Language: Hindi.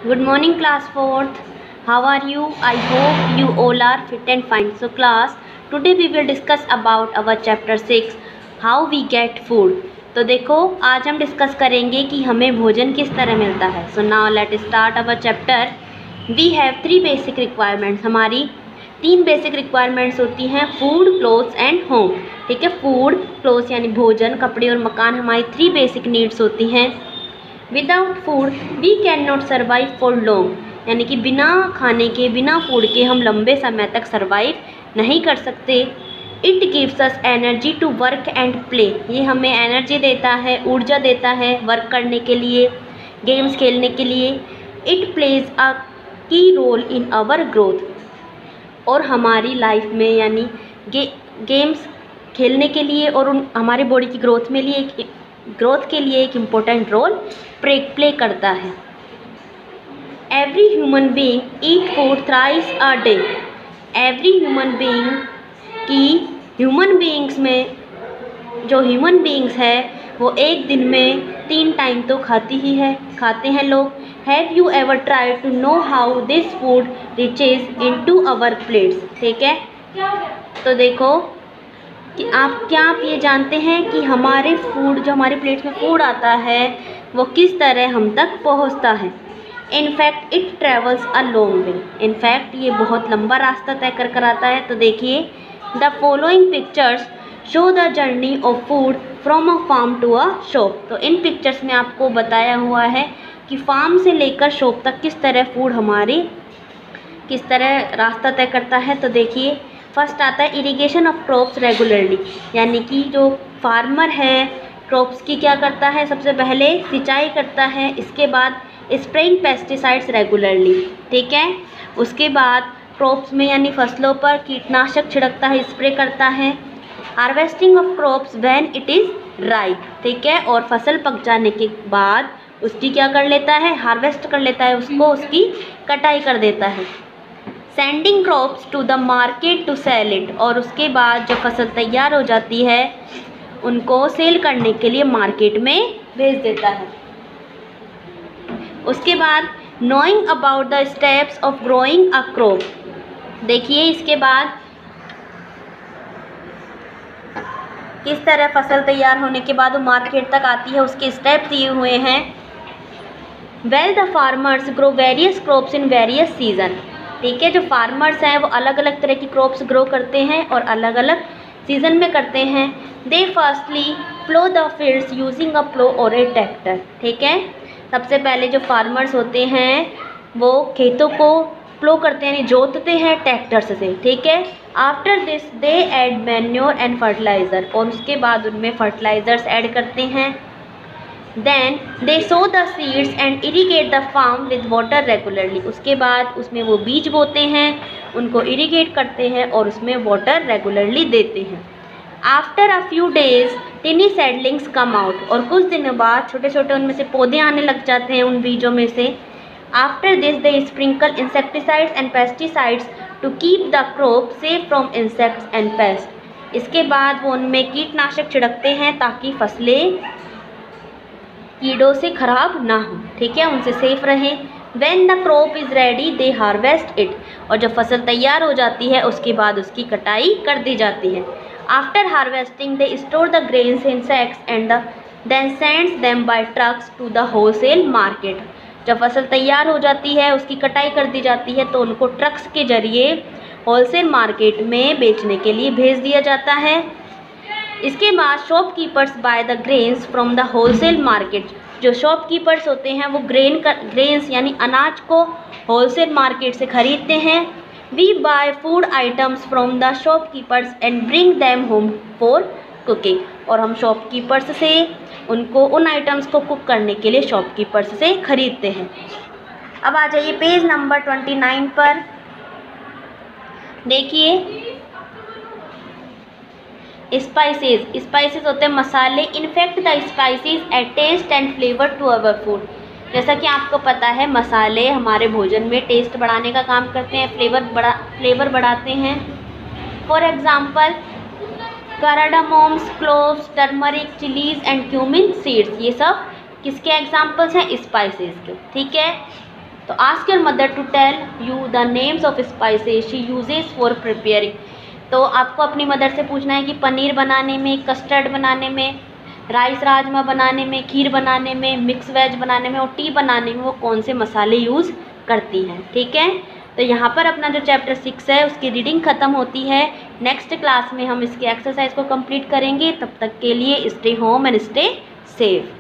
Good morning, class 4th. How are you? I hope you all are fit and fine. So class, today we will discuss about our chapter 6, how we get food. तो देखो, आज हम डिस्कस करेंगे कि हमें भोजन किस तरह मिलता है. So now let's start our chapter. We have 3 basic requirements. हमारी 3 बेसिक रिक्वायरमेंट्स होती हैं, फूड, क्लोथ्स एंड होम. ठीक है, फूड, क्लोथ्स यानी भोजन, कपड़े और मकान हमारी 3 बेसिक नीड्स होती हैं. Without food we can not survive for long, यानी कि बिना खाने के, बिना फूड के हम लंबे समय तक सर्वाइव नहीं कर सकते. It gives us energy to work and play, ये हमें एनर्जी देता है, ऊर्जा देता है वर्क करने के लिए, गेम्स खेलने के लिए. इट प्लेज अ की रोल इन आवर ग्रोथ, और हमारी लाइफ में यानी गेम्स खेलने के लिए और हमारी बॉडी की ग्रोथ के लिए एक इम्पोर्टेंट रोल प्ले करता है. Every human being eat food thrice a day. Every human being की ह्यूमन बीइंग्स में जो ह्यूमन बीइंग्स है वो एक दिन में 3 टाइम तो खाते हैं लोग. Have you ever try to know how this food reaches into our plates. ठीक है, तो देखो कि आप ये जानते हैं कि हमारे फूड, जो हमारे प्लेट्स में फूड आता है वो किस तरह हम तक पहुंचता है. In fact it travels a long way. In fact ये बहुत लंबा रास्ता तय कर आता है. तो देखिए, the following pictures show the journey of food from a farm to a shop. तो इन पिक्चर्स में आपको बताया हुआ है कि फार्म से लेकर शॉप तक किस तरह फूड किस तरह रास्ता तय करता है. तो देखिए, फर्स्ट आता है इरिगेशन ऑफ क्रॉप्स रेगुलरली, यानी कि जो फार्मर है क्रॉप्स की क्या करता है, सबसे पहले सिंचाई करता है. इसके बाद स्प्रेइंग पेस्टिसाइड्स रेगुलरली. ठीक है, उसके बाद क्रॉप्स में यानी फसलों पर कीटनाशक छिड़कता है, स्प्रे करता है. Harvesting of crops when it is ripe. ठीक है, और फसल पक जाने के बाद उसकी क्या कर लेता है, हार्वेस्ट कर लेता है, उसकी कटाई कर देता है. Sending crops to the market to sell it, और उसके बाद जब फसल तैयार हो जाती है उनको सेल करने के लिए मार्केट में भेज देता है. उसके बाद knowing about the steps of growing a crop. देखिए, इसके बाद किस तरह फसल तैयार होने के बाद वो मार्केट तक आती है, उसके स्टेप दिए हुए हैं. Well the farmers grow various crops in various season. ठीक है, जो फार्मर्स हैं वो अलग अलग तरह की क्रॉप्स ग्रो करते हैं और अलग अलग सीजन में करते हैं. They firstly plough the fields using a plough और ए ट्रैक्टर. ठीक है, सबसे पहले जो फार्मर्स होते हैं वो खेतों को प्लो करते हैं यानी जोतते हैं ट्रैक्टर्स से. ठीक है, after this they add manure and fertiliser, और उसके बाद उनमें फर्टिलाइज़र्स ऐड करते हैं. Then they sow the seeds and irrigate the farm with water regularly. उसके बाद उसमें वो बीज बोते हैं, उनको इरीगेट करते हैं और उसमें वाटर रेगुलरली देते हैं. After a few days tiny seedlings come out, और कुछ दिनों बाद छोटे छोटे उनमें से पौधे आने लग जाते हैं उन बीजों में से. After this they sprinkle insecticides and pesticides to keep the crop safe from insects and pest. इसके बाद वो उनमें कीटनाशक छिड़कते हैं ताकि फसलें कीड़ों से खराब ना हो. ठीक है, उनसे सेफ रहें. When the crop is ready they harvest it, और जब फसल तैयार हो जाती है उसके बाद उसकी कटाई कर दी जाती है. After harvesting they store the grains in sacks and then sends them by trucks to the wholesale market. जब फसल तैयार हो जाती है, उसकी कटाई कर दी जाती है, तो उनको ट्रक्स के जरिए होलसेल मार्केट में बेचने के लिए भेज दिया जाता है. इसके बाद shopkeepers by the grains from the wholesale market. जो शॉपकीपर्स होते हैं वो ग्रेन्स यानी अनाज को होलसेल मार्केट से खरीदते हैं. We buy food items from the shopkeepers and bring them home for cooking, और हम शॉपकीपर्स से उन आइटम्स को कुक करने के लिए शॉपकीपर्स से खरीदते हैं. अब आ जाइए पेज नंबर 29 पर. देखिए, स्पाइसेस होते हैं मसाले. In fact the spices add taste and flavour to our food. जैसा कि आपको पता है, मसाले हमारे भोजन में टेस्ट बढ़ाने का काम करते हैं, फ्लेवर बढ़ाते हैं. For example cardamoms, cloves, turmeric, chilies and cumin seeds, ये सब किसके एग्जाम्पल्स हैं, स्पाइसेस के. ठीक है, तो ask your mother to tell you the names of spices she uses for preparing. तो आपको अपनी मदर से पूछना है कि पनीर बनाने में, कस्टर्ड बनाने में, राइस राजमा बनाने में, खीर बनाने में, मिक्स वेज बनाने में और टी बनाने में वो कौन से मसाले यूज़ करती हैं। ठीक है, तो यहाँ पर अपना जो चैप्टर 6 है उसकी रीडिंग ख़त्म होती है। नेक्स्ट क्लास में हम इसकी एक्सरसाइज को कंप्लीट करेंगे। तब तक के लिए stay home and stay safe.